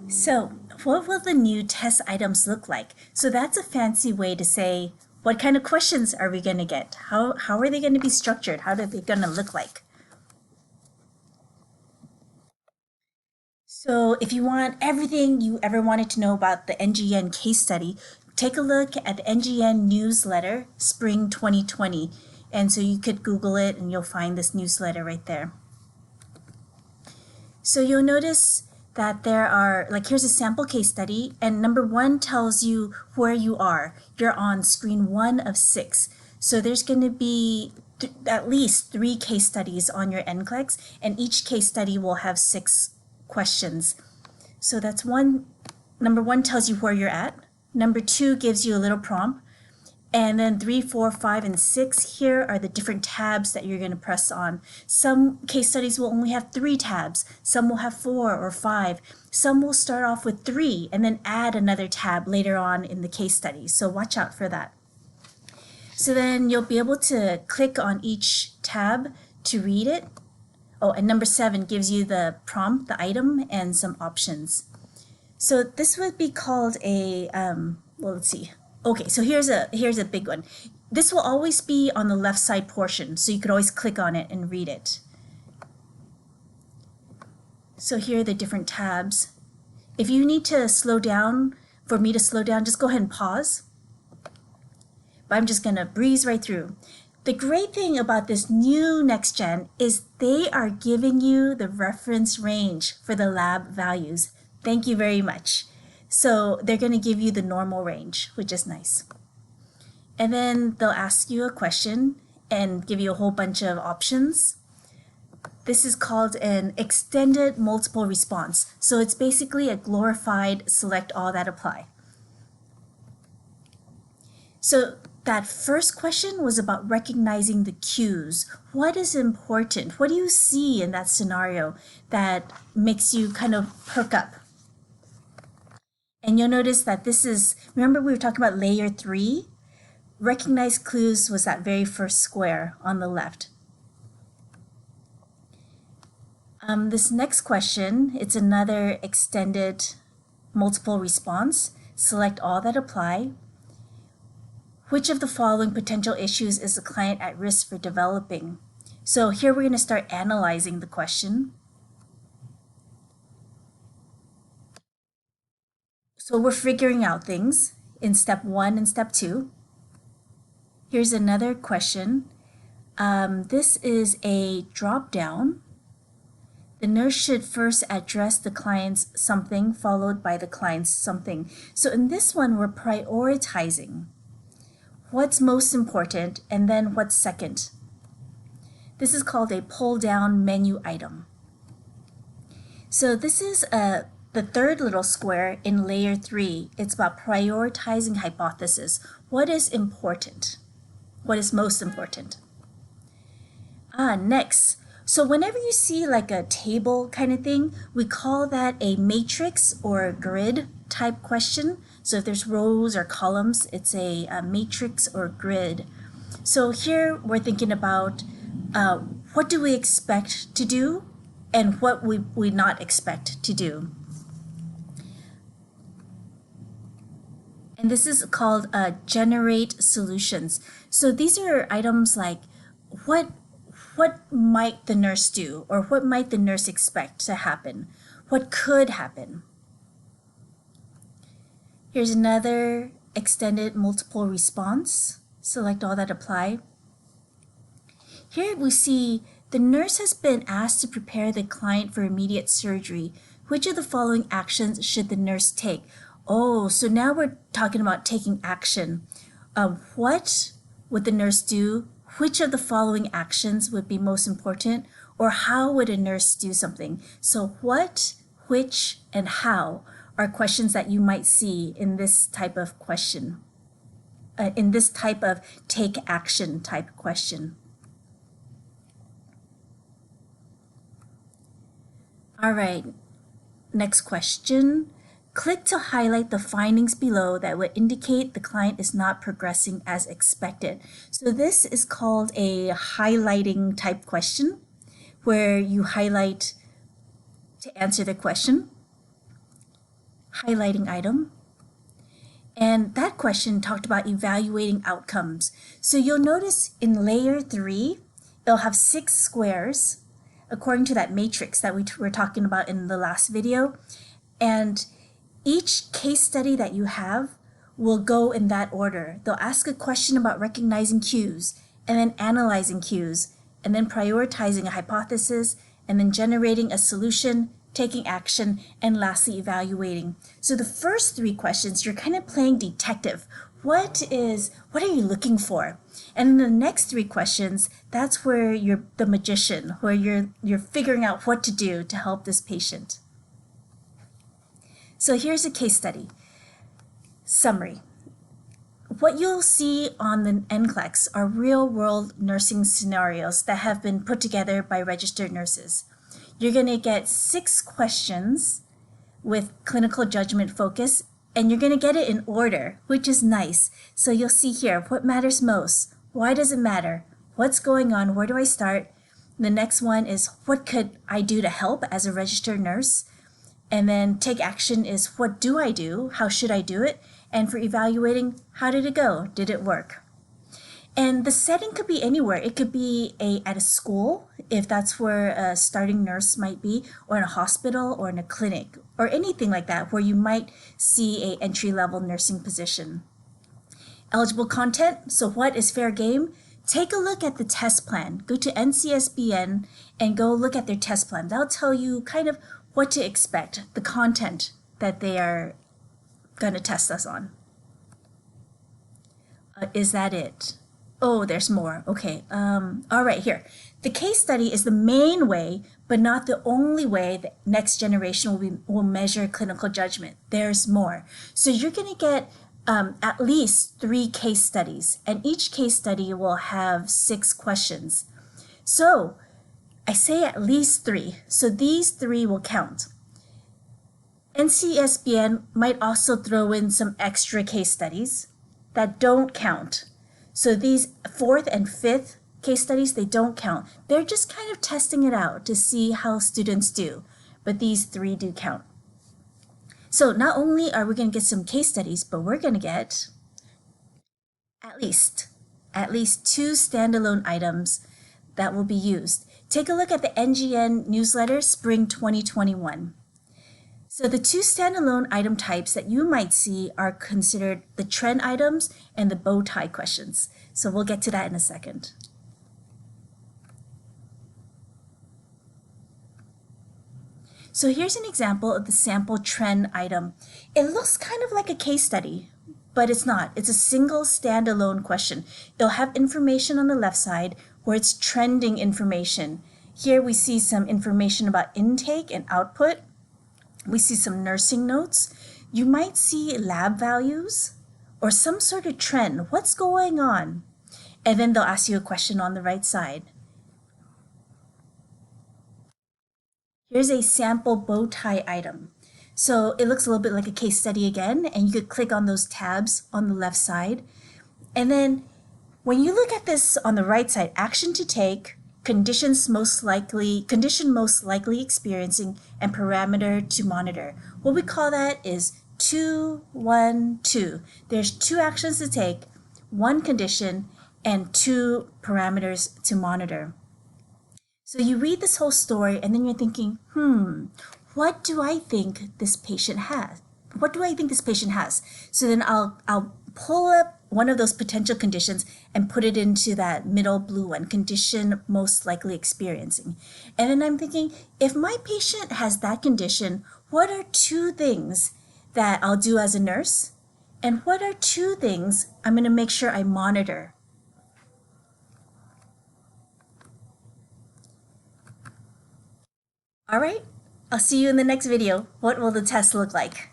So, what will the new test items look like? So that's a fancy way to say, what kind of questions are we going to get? How are they going to be structured? How are they going to look like? So if you want everything you ever wanted to know about the NGN case study, take a look at the NGN newsletter, Spring 2020. And so you could Google it and you'll find this newsletter right there. So you'll notice that there are, like, here's a sample case study, and number 1 tells you where you are. You're on screen 1 of 6. So there's going to be at least 3 case studies on your NCLEX, and each case study will have 6 questions. So that's one. Number 1 tells you where you're at. Number 2 gives you a little prompt. And then 3, 4, 5, and 6 here are the different tabs that you're going to press on. Some case studies will only have 3 tabs. Some will have 4 or 5. Some will start off with 3 and then add another tab later on in the case study. So watch out for that. So then you'll be able to click on each tab to read it. Oh, and number 7 gives you the prompt, the item, and some options. So this would be called a, well, let's see. Okay, so here's a big one. This will always be on the left side portion, so you could always click on it and read it. So here are the different tabs. If you need to slow down, for me to slow down, just go ahead and pause. But I'm just gonna breeze right through. The great thing about this new next gen is they are giving you the reference range for the lab values. Thank you very much. So they're going to give you the normal range, which is nice. And then they'll ask you a question and give you a whole bunch of options. This is called an extended multiple response. So it's basically a glorified select all that apply. So that first question was about recognizing the cues. What is important? What do you see in that scenario that makes you kind of perk up? And you'll notice that this is, remember we were talking about layer 3? Recognize clues was that very first square on the left. This next question, it's another extended multiple response. Select all that apply. Which of the following potential issues is the client at risk for developing? So here we're going to start analyzing the question. So we're figuring out things in step 1 and step 2. Here's another question. This is a drop down. The nurse should first address the client's something followed by the client's something. So in this one, we're prioritizing what's most important and then what's second. This is called a pull down menu item. So this is the third little square in layer 3. It's about prioritizing hypothesis. What is important? What is most important? Next. So whenever you see like a table kind of thing, we call that a matrix or a grid type question. So if there's rows or columns, it's a matrix or grid. So here we're thinking about what do we expect to do and what we not expect to do. And this is called generate solutions. So these are items like what might the nurse do, or what might the nurse expect to happen? What could happen? Here's another extended multiple response. Select all that apply. Here we see the nurse has been asked to prepare the client for immediate surgery. Which of the following actions should the nurse take? Oh, so now we're talking about taking action. What would the nurse do? Which of the following actions would be most important? Or how would a nurse do something? So what, which, and how are questions that you might see in this type of question, in this type of take action type question. All right, next question. Click to highlight the findings below that would indicate the client is not progressing as expected. So this is called a highlighting type question, where you highlight to answer the question. highlighting item. And that question talked about evaluating outcomes. So you'll notice in layer 3, it'll have 6 squares according to that matrix that we were talking about in the last video. And each case study that you have will go in that order. They'll ask a question about recognizing cues, and then analyzing cues, and then prioritizing a hypothesis, and then generating a solution, taking action, and lastly evaluating. So the first 3 questions, you're kind of playing detective. What are you looking for? And in the next 3 questions, that's where you're the magician, where you're figuring out what to do to help this patient. So here's a case study. Summary. What you'll see on the NCLEX are real-world nursing scenarios that have been put together by registered nurses. You're going to get 6 questions with clinical judgment focus, and you're going to get it in order, which is nice. So you'll see here, what matters most? Why does it matter? What's going on? Where do I start? The next one is, what could I do to help as a registered nurse? And then take action is, what do I do? How should I do it? And for evaluating, how did it go? Did it work? And the setting could be anywhere. It could be at a school, if that's where a starting nurse might be, or in a hospital, or in a clinic, or anything like that, where you might see an entry-level nursing position. Eligible content. So what is fair game? Take a look at the test plan. Go to NCSBN and go look at their test plan. That'll tell you kind of what to expect, the content that they are going to test us on. Is that it? Oh, there's more. Okay. All right, here. The case study is the main way, but not the only way that next generation will measure clinical judgment. There's more. So you're going to get at least 3 case studies, and each case study will have 6 questions. So I say at least 3, so these 3 will count. NCSBN might also throw in some extra case studies that don't count. So these 4th and 5th case studies, they don't count. They're just kind of testing it out to see how students do, but these 3 do count. So not only are we going to get some case studies, but we're going to get at least 2 standalone items that will be used. Take a look at the NGN newsletter, Spring 2021. So the 2 standalone item types that you might see are considered the trend items and the bow tie questions. So we'll get to that in a second. So here's an example of the sample trend item. It looks kind of like a case study, but it's not. It's a single standalone question. It'll have information on the left side where it's trending information. Here we see some information about intake and output. We see some nursing notes. You might see lab values or some sort of trend. What's going on? And then they'll ask you a question on the right side. Here's a sample bow tie item. So it looks a little bit like a case study again, and you could click on those tabs on the left side. And then when you look at this on the right side, action to take, condition most likely experiencing, and parameter to monitor. What we call that is 2, 1, 2. There's 2 actions to take, 1 condition, and 2 parameters to monitor. So you read this whole story and then you're thinking, what do I think this patient has? What do I think this patient has? So then I'll pull up one of those potential conditions and put it into that middle blue one, condition most likely experiencing. And then I'm thinking, if my patient has that condition, what are 2 things that I'll do as a nurse? And what are 2 things I'm going to make sure I monitor? All right, I'll see you in the next video. What will the test look like?